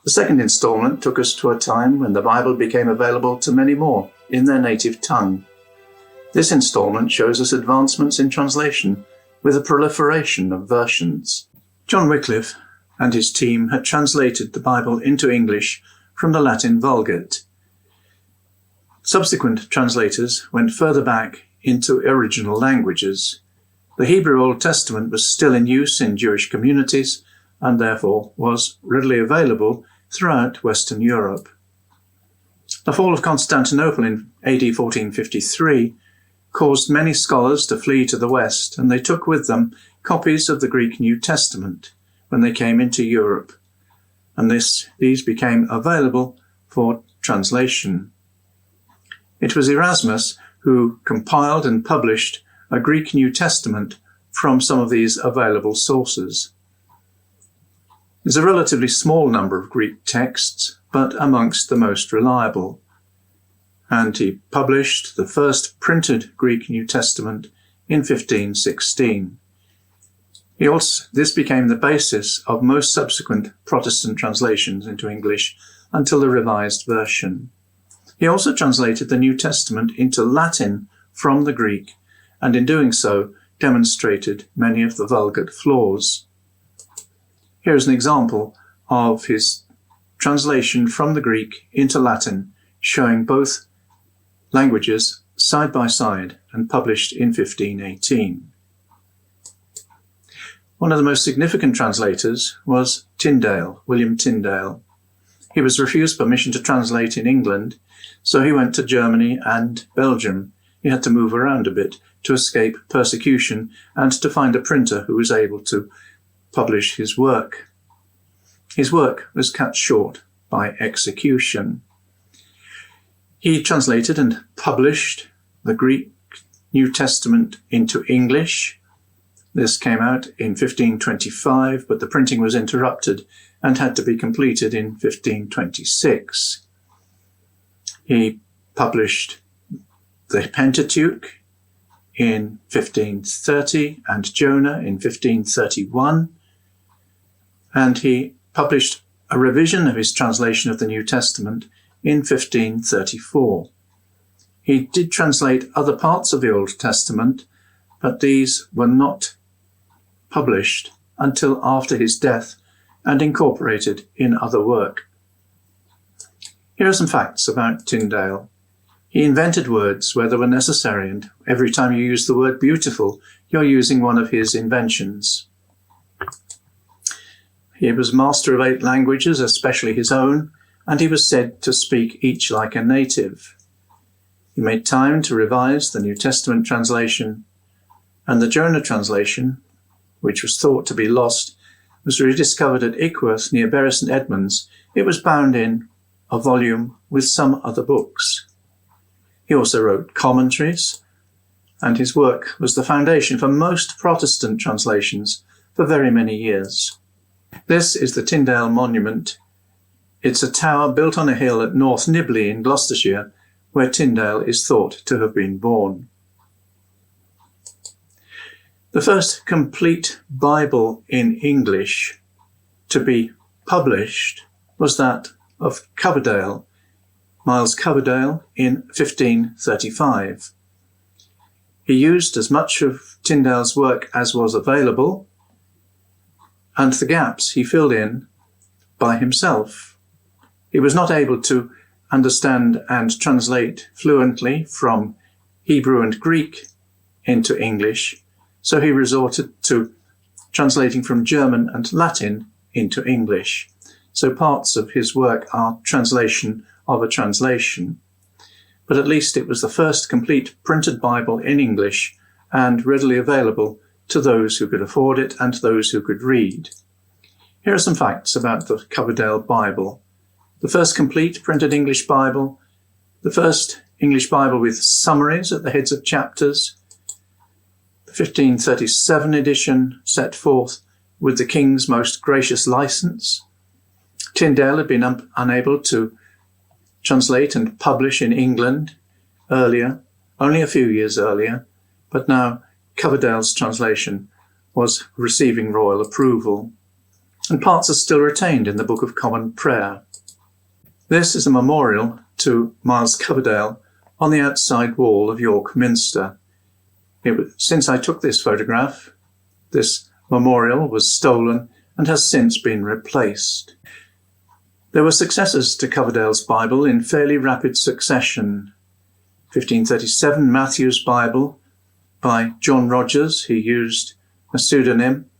The second instalment took us to a time when the Bible became available to many more in their native tongue. This instalment shows us advancements in translation with a proliferation of versions. John Wycliffe and his team had translated the Bible into English from the Latin Vulgate. Subsequent translators went further back into original languages. The Hebrew Old Testament was still in use in Jewish communities and therefore was readily available throughout Western Europe. The fall of Constantinople in AD 1453 caused many scholars to flee to the West, and they took with them copies of the Greek New Testament when they came into Europe, and these became available for translation. It was Erasmus who compiled and published a Greek New Testament from some of these available sources. There's a relatively small number of Greek texts, but amongst the most reliable. And he published the first printed Greek New Testament in 1516. This became the basis of most subsequent Protestant translations into English until the Revised Version. He also translated the New Testament into Latin from the Greek, and in doing so demonstrated many of the Vulgate flaws. Here is an example of his translation from the Greek into Latin, showing both languages side by side and published in 1518. One of the most significant translators was Tyndale, William Tyndale. He was refused permission to translate in England, so he went to Germany and Belgium. He had to move around a bit to escape persecution and to find a printer who was able to publish his work. His work was cut short by execution. He translated and published the Greek New Testament into English. This came out in 1525, but the printing was interrupted and had to be completed in 1526. He published the Pentateuch in 1530 and Jonah in 1531, and he published a revision of his translation of the New Testament in 1534. He did translate other parts of the Old Testament, but these were not published until after his death and incorporated in other work. Here are some facts about Tyndale. He invented words where they were necessary, and every time you use the word beautiful, you're using one of his inventions. He was master of 8 languages, especially his own, and he was said to speak each like a native. He made time to revise the New Testament translation, and the Jonah translation, which was thought to be lost, was rediscovered at Ickworth near Bury St Edmunds. It was bound in a volume with some other books. He also wrote commentaries, and his work was the foundation for most Protestant translations for very many years. This is the Tyndale Monument. It's a tower built on a hill at North Nibley in Gloucestershire, where Tyndale is thought to have been born. The first complete Bible in English to be published was that of Coverdale, Miles Coverdale, in 1535. He used as much of Tyndale's work as was available, and the gaps he filled in by himself. He was not able to understand and translate fluently from Hebrew and Greek into English, so he resorted to translating from German and Latin into English. So parts of his work are translation of a translation. But at least it was the first complete printed Bible in English and readily available to those who could afford it and those who could read. Here are some facts about the Coverdale Bible. The first complete printed English Bible, the first English Bible with summaries at the heads of chapters, the 1537 edition set forth with the King's most gracious license. Tyndale had been unable to translate and publish in England earlier, only a few years earlier, but now Coverdale's translation was receiving royal approval. and parts are still retained in the Book of Common Prayer. This is a memorial to Miles Coverdale on the outside wall of York Minster. Since I took this photograph, this memorial was stolen and has since been replaced. There were successors to Coverdale's Bible in fairly rapid succession. 1537, Matthew's Bible by John Rogers. He used a pseudonym,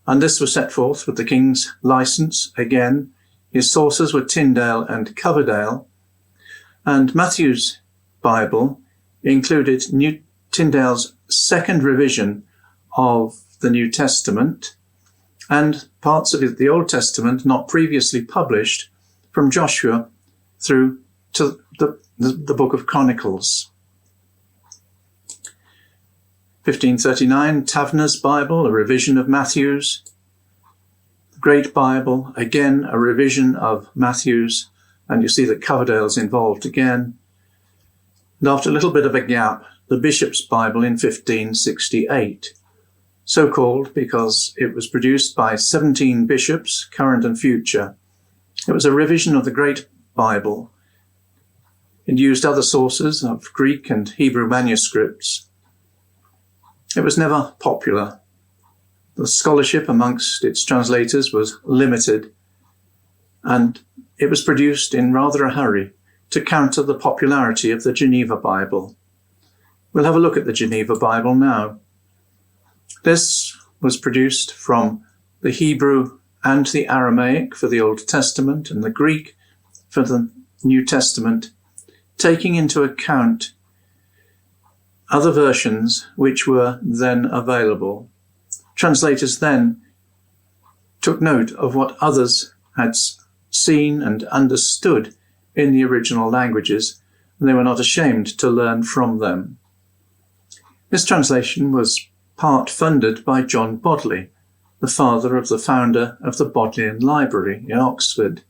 and this was set forth with the King's license. Again, his sources were Tyndale and Coverdale, and Matthew's Bible included Tyndale's second revision of the New Testament and parts of the Old Testament not previously published from Joshua through to the Book of Chronicles. 1539, Taverner's Bible, a revision of Matthew's. The Great Bible, again a revision of Matthew's, and you see that Coverdale's involved again. And after a little bit of a gap, the Bishop's Bible in 1568, so called because it was produced by 17 bishops, current and future. It was a revision of the Great Bible. It used other sources of Greek and Hebrew manuscripts. It was never popular. The scholarship amongst its translators was limited, and it was produced in rather a hurry to counter the popularity of the Geneva Bible. We'll have a look at the Geneva Bible now. This was produced from the Hebrew and the Aramaic for the Old Testament and the Greek for the New Testament, taking into account other versions which were then available. Translators then took note of what others had seen and understood in the original languages, and they were not ashamed to learn from them. This translation was part funded by John Bodley, the father of the founder of the Bodleian Library in Oxford.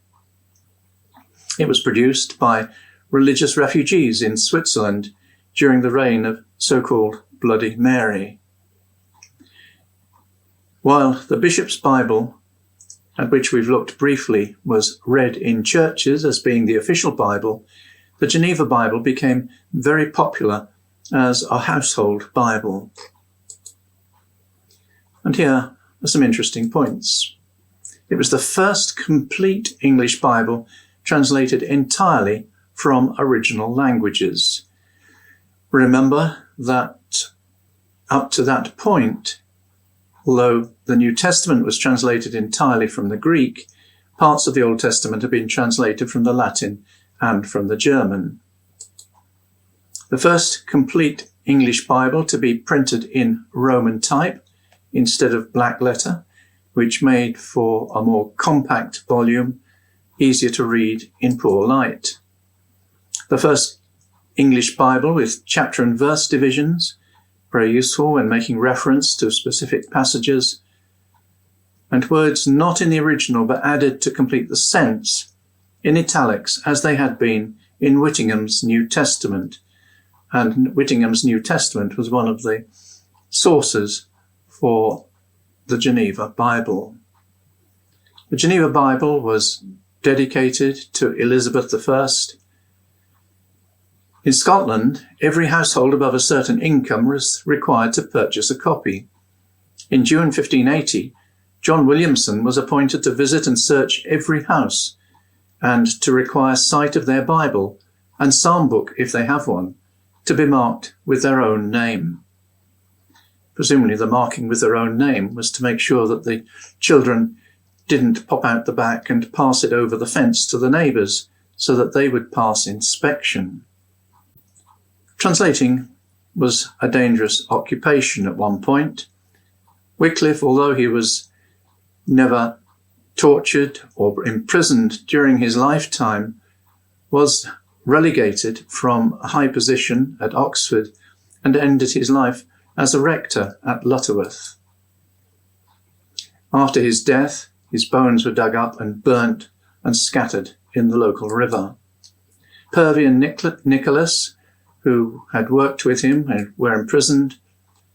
It was produced by religious refugees in Switzerland during the reign of so-called Bloody Mary. While the Bishop's Bible, at which we've looked briefly, was read in churches as being the official Bible, the Geneva Bible became very popular as a household Bible. And here are some interesting points. It was the first complete English Bible translated entirely from original languages. Remember that up to that point, although the New Testament was translated entirely from the Greek, parts of the Old Testament have been translated from the Latin and from the German. The first complete English Bible to be printed in Roman type instead of black letter, which made for a more compact volume, easier to read in poor light. The first English Bible with chapter and verse divisions, very useful when making reference to specific passages, and words not in the original but added to complete the sense in italics as they had been in Whittingham's New Testament. And Whittingham's New Testament was one of the sources for the Geneva Bible. The Geneva Bible was dedicated to Elizabeth I. In Scotland, every household above a certain income was required to purchase a copy. In June 1580, John Williamson was appointed to visit and search every house and to require sight of their Bible and psalm book, if they have one, to be marked with their own name. Presumably the marking with their own name was to make sure that the children didn't pop out the back and pass it over the fence to the neighbours so that they would pass inspection. Translating was a dangerous occupation at one point. Wycliffe, although he was never tortured or imprisoned during his lifetime, was relegated from a high position at Oxford and ended his life as a rector at Lutterworth. After his death, his bones were dug up and burnt and scattered in the local river. Purvey and Nicholas, who had worked with him and were imprisoned.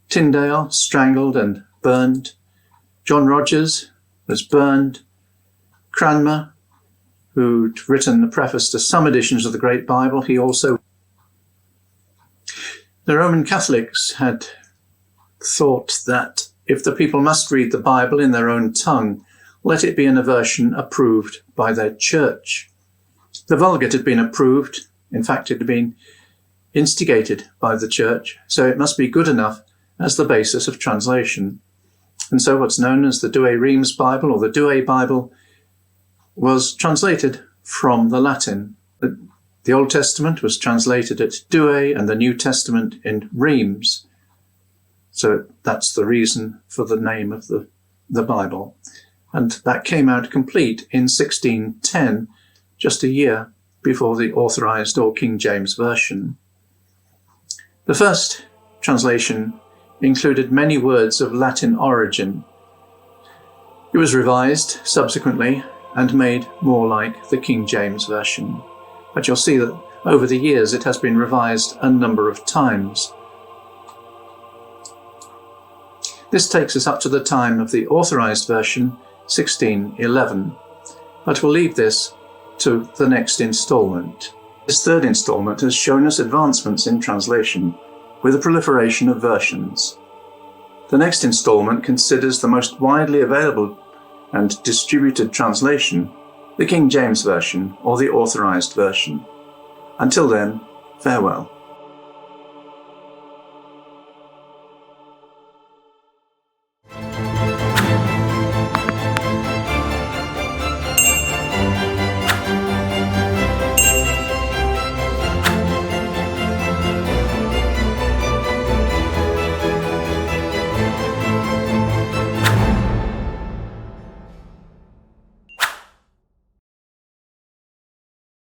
Tyndale, strangled and burned. John Rogers was burned. Cranmer, who'd written the preface to some editions of the Great Bible, he also... The Roman Catholics had thought that if the people must read the Bible in their own tongue, let it be in a version approved by their church. The Vulgate had been approved. In fact, it had been instigated by the church, so it must be good enough as the basis of translation. And so what's known as the Douay Rheims Bible, or the Douay Bible, was translated from the Latin. The Old Testament was translated at Douay and the New Testament in Rheims. So that's the reason for the name of the Bible. And that came out complete in 1610, just a year before the Authorized or King James Version. The first translation included many words of Latin origin. It was revised subsequently and made more like the King James Version. But you'll see that over the years it has been revised a number of times. This takes us up to the time of the Authorized Version, 1611. But we'll leave this to the next instalment. This third instalment has shown us advancements in translation, with a proliferation of versions. The next instalment considers the most widely available and distributed translation, the King James Version or the Authorized Version. Until then, farewell.